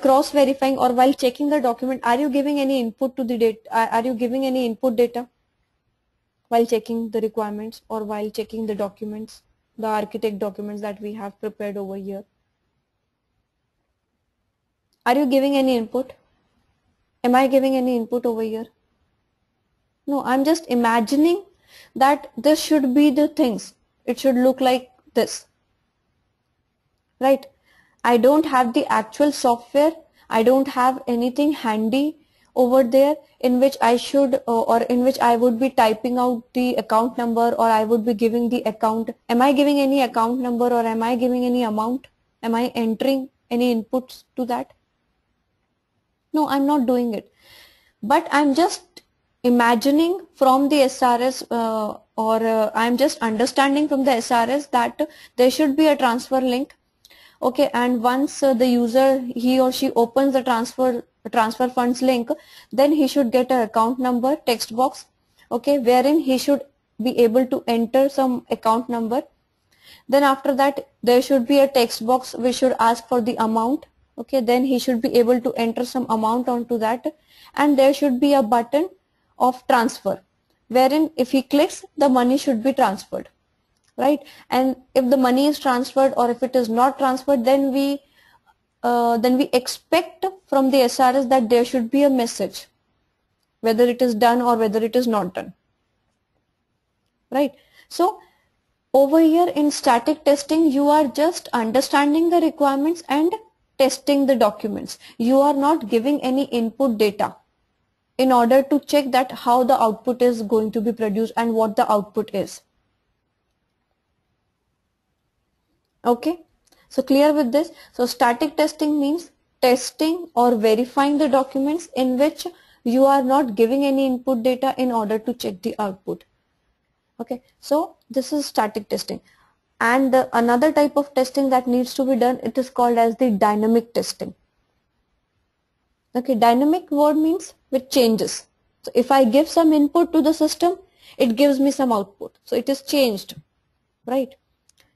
cross verifying or while checking the document, are you giving any input to the data? Are you giving any input data while checking the requirements or while checking the documents, the architect documents that we have prepared over here? Are you giving any input? Am I giving any input over here? No, I'm just imagining that this should be the things. It should look like this, right? I don't have the actual software. I don't have anything handy over there in which I should or in which I would be typing out the account number, or I would be giving the account. Am I giving any account number, or am I giving any amount? Am I entering any inputs to that? No, I'm not doing it. But I'm just imagining from the SRS I'm just understanding from the SRS that there should be a transfer link. Okay, and once the user, he or she opens the transfer funds link, then he should get an account number text box, okay, wherein he should be able to enter some account number. Then after that there should be a text box which should ask for the amount. Okay, then he should be able to enter some amount onto that, and there should be a button of transfer wherein if he clicks, the money should be transferred, right? And if the money is transferred or if it is not transferred, then we expect from the SRS that there should be a message whether it is done or whether it is not done, right? So over here in static testing, you are just understanding the requirements and testing the documents. You are not giving any input data in order to check that how the output is going to be produced and what the output is. Okay, so clear with this? So static testing means testing or verifying the documents in which you are not giving any input data in order to check the output. Okay, so this is static testing. And another type of testing that needs to be done, it is called as the dynamic testing. Okay, dynamic word means which changes. So if I give some input to the system, it gives me some output. So it is changed, right?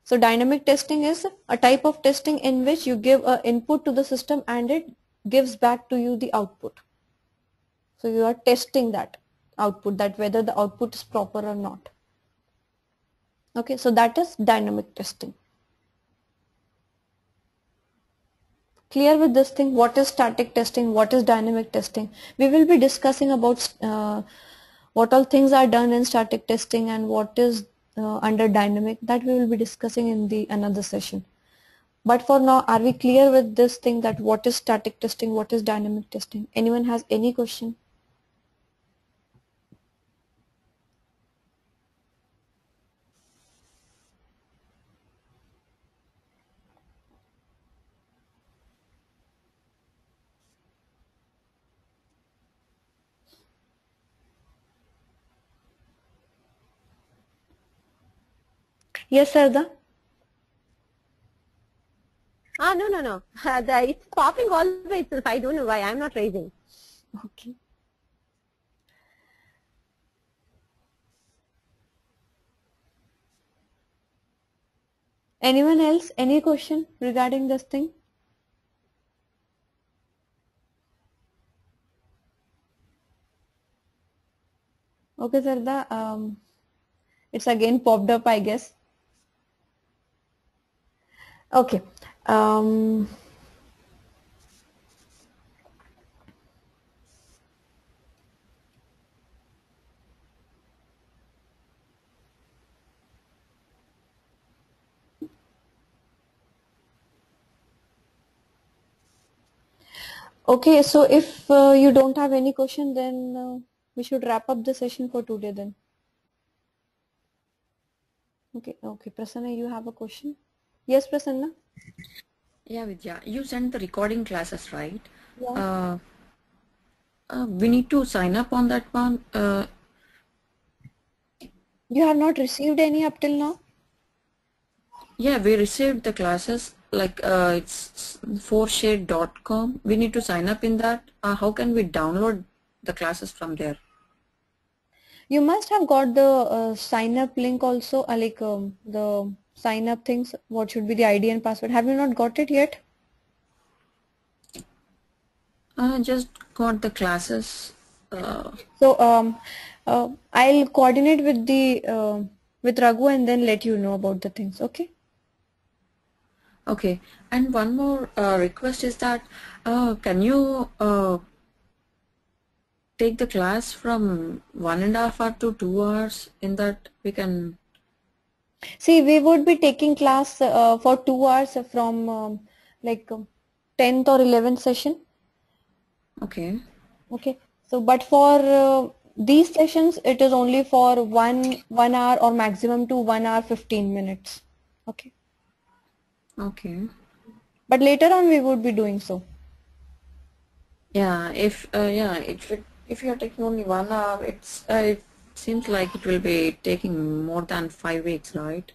So dynamic testing is a type of testing in which you give an input to the system and it gives back to you the output. So you are testing that output, that whether the output is proper or not. Okay, so that is dynamic testing. Clear with this thing? What is static testing? What is dynamic testing? We will be discussing about what all things are done in static testing and what is under dynamic. That we will be discussing in the another session. But for now, are we clear with this thing that what is static testing? What is dynamic testing? Anyone has any question? Yes, Sarda? No. It's popping all by itself. I don't know why. I'm not raising. Okay. Anyone else? Any question regarding this thing? Okay, Sarda. It's again popped up, I guess. Okay. Okay, so if you don't have any question, then we should wrap up the session for today then. Okay, Prasanna, you have a question? Yes, Prasanna? Yeah, Vidya, you sent the recording classes, right? Yeah. We need to sign up on that one. You have not received any up till now? Yeah, we received the classes. like it's forshare.com. We need to sign up in that. How can we download the classes from there? You must have got the sign up link also, like the sign up things. What should be the ID and password? Have you not got it yet? Just got the classes. So I'll coordinate with the with Raghu and then let you know about the things. Okay. Okay, and one more request is that can you take the class from 1.5 hour to 2 hours? In that we can. See, we would be taking class for 2 hours from like 10th or 11th session. Okay. Okay. So, but for these sessions, it is only for 1 hour or maximum to 1 hour 15 minutes. Okay. Okay. But later on, we would be doing so. Yeah. If you are taking only 1 hour, it seems like it will be taking more than 5 weeks, right?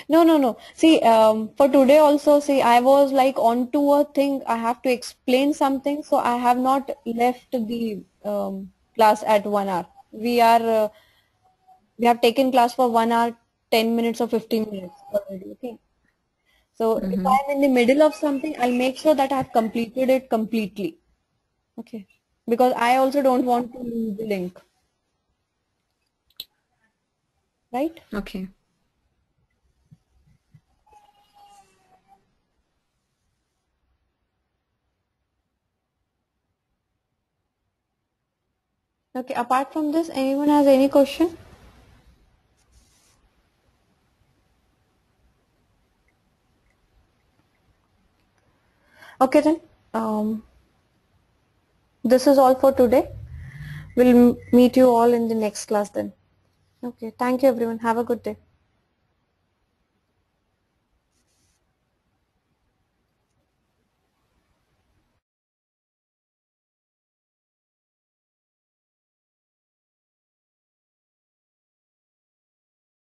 No, no, no. See, for today also, see, I was like on to a thing. I have to explain something, so I have not left the class at 1 hour. We have taken class for 1 hour, 10 minutes or 15 minutes already. Okay. So if Mm-hmm. I'm in the middle of something, I'll make sure that I've completed it completely. Okay. Because I also don't want to lose the link. Right? Okay. Okay. Apart from this, anyone has any question? Okay then. This is all for today. We'll meet you all in the next class then. Okay. Thank you everyone. Have a good day.